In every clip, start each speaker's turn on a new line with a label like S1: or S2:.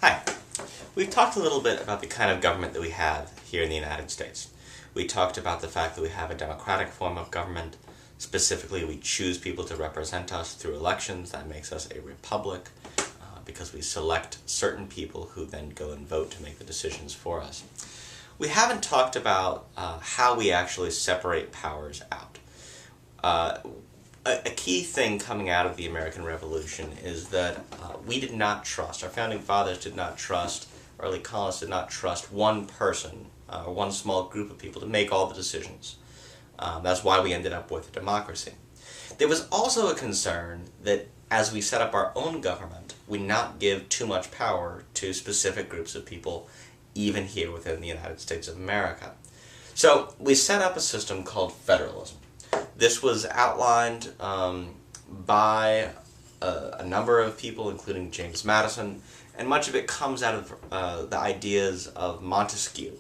S1: Hi. We've talked a little bit about the kind of government that we have here in the United States. We talked about the fact that we have a democratic form of government. Specifically, we choose people to represent us through elections. That makes us a republic because we select certain people who then go and vote to make the decisions for us. We haven't talked about how we actually separate powers out. A key thing coming out of the American Revolution is that we did not trust, our founding fathers did not trust, early colonists did not trust one person or one small group of people to make all the decisions. That's why we ended up with a democracy. There was also a concern that as we set up our own government, we not give too much power to specific groups of people, even here within the United States of America. So we set up a system called federalism. This was outlined by a number of people, including James Madison, and much of it comes out of the ideas of Montesquieu.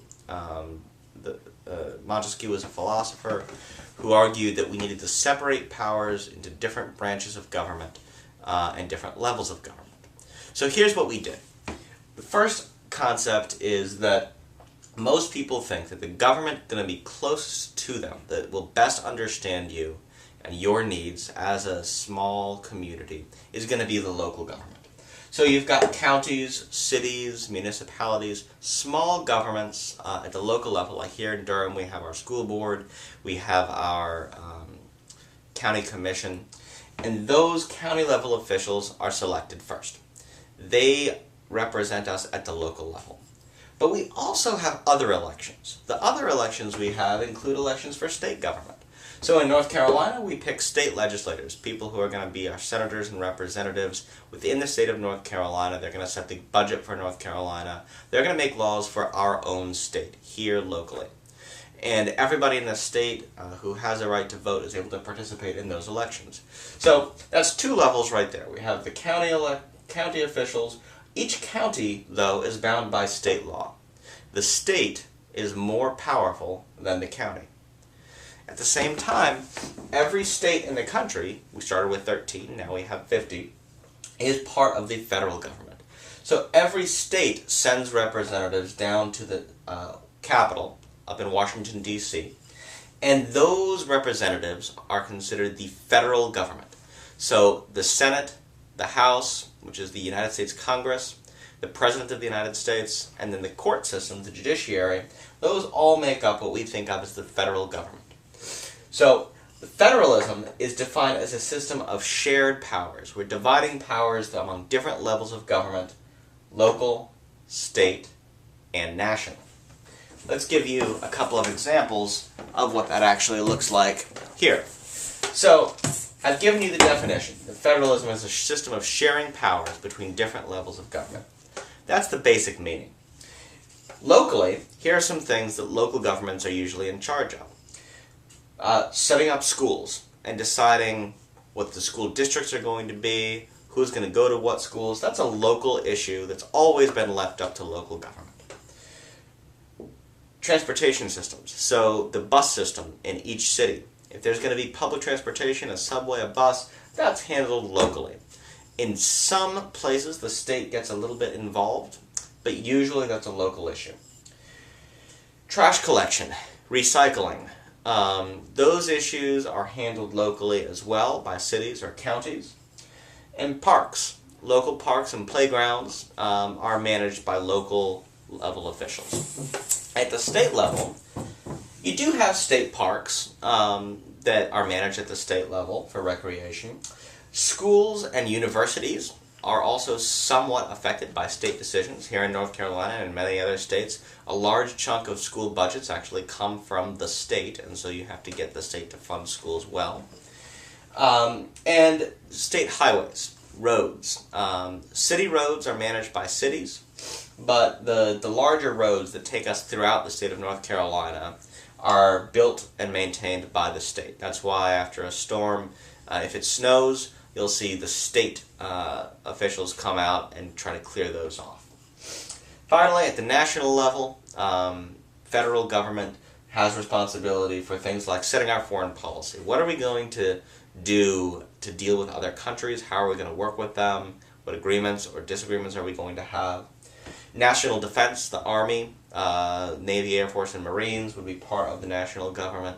S1: Montesquieu was a philosopher who argued that we needed to separate powers into different branches of government and different levels of government. So here's what we did. The first concept is that most people think that the government going to be closest to them, that will best understand you and your needs as a small community, is going to be the local government. So you've got counties, cities, municipalities, small governments at the local level. Like here in Durham, we have our school board, we have our county commission, and those county level officials are selected first. They represent us at the local level. But we also have other elections. The other elections we have include elections for state government. So in North Carolina, we pick state legislators, people who are going to be our senators and representatives within the state of North Carolina. They're going to set the budget for North Carolina. They're going to make laws for our own state, here locally. And everybody in the state who has a right to vote is able to participate in those elections. So that's two levels right there. We have the county officials. Each county, though, is bound by state law. The state is more powerful than the county. At the same time, every state in the country, we started with 13, now we have 50, is part of the federal government. So every state sends representatives down to the capital, up in Washington, D.C., and those representatives are considered the federal government. So the Senate, the House, which is the United States Congress, the President of the United States, and then the court system, the judiciary, those all make up what we think of as the federal government. So federalism is defined as a system of shared powers. We're dividing powers among different levels of government, local, state, and national. Let's give you a couple of examples of what that actually looks like here. So I've given you the definition. Federalism is a system of sharing powers between different levels of government. That's the basic meaning. Locally, here are some things that local governments are usually in charge of. Setting up schools and deciding what the school districts are going to be, who's going to go to what schools. That's a local issue that's always been left up to local government. Transportation systems. So the bus system in each city. If there's going to be public transportation, a subway, a bus, that's handled locally. In some places, the state gets a little bit involved, but usually that's a local issue. Trash collection, recycling. Those issues are handled locally as well by cities or counties. And parks. Local parks and playgrounds are managed by local level officials. At the state level, you do have state parks that are managed at the state level for recreation. Schools and universities are also somewhat affected by state decisions. Here in North Carolina and many other states, a large chunk of school budgets actually come from the state, and so you have to get the state to fund schools well. And state highways, roads. City roads are managed by cities, but the larger roads that take us throughout the state of North Carolina are built and maintained by the state. That's why after a storm, if it snows, you'll see the state officials come out and try to clear those off. Finally, at the national level, federal government has responsibility for things like setting our foreign policy. What are we going to do to deal with other countries? How are we going to work with them? What agreements or disagreements are we going to have? National defense, the Army, Navy, Air Force, and Marines would be part of the national government.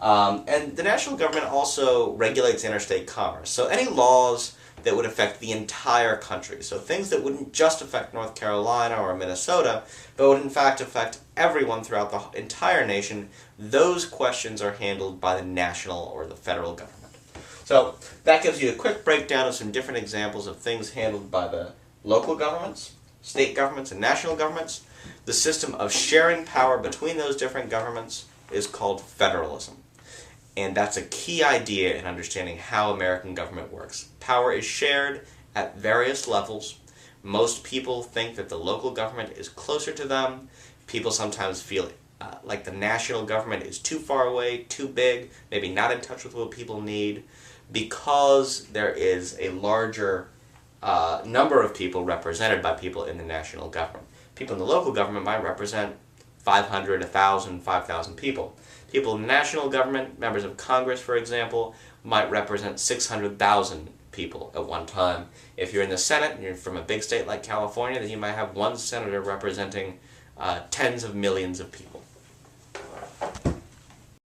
S1: And the national government also regulates interstate commerce. So any laws that would affect the entire country, so things that wouldn't just affect North Carolina or Minnesota, but would in fact affect everyone throughout the entire nation, those questions are handled by the national or the federal government. So that gives you a quick breakdown of some different examples of things handled by the local governments, state governments, and national governments. The system of sharing power between those different governments is called federalism. And that's a key idea in understanding how American government works. Power is shared at various levels. Most people think that the local government is closer to them. People sometimes feel like the national government is too far away, too big, maybe not in touch with what people need, because there is a larger number of people represented by people in the national government. People in the local government might represent 500, 1,000, 5,000 people. People in the national government, members of Congress, for example, might represent 600,000 people at one time. If you're in the Senate and you're from a big state like California, then you might have one senator representing tens of millions of people.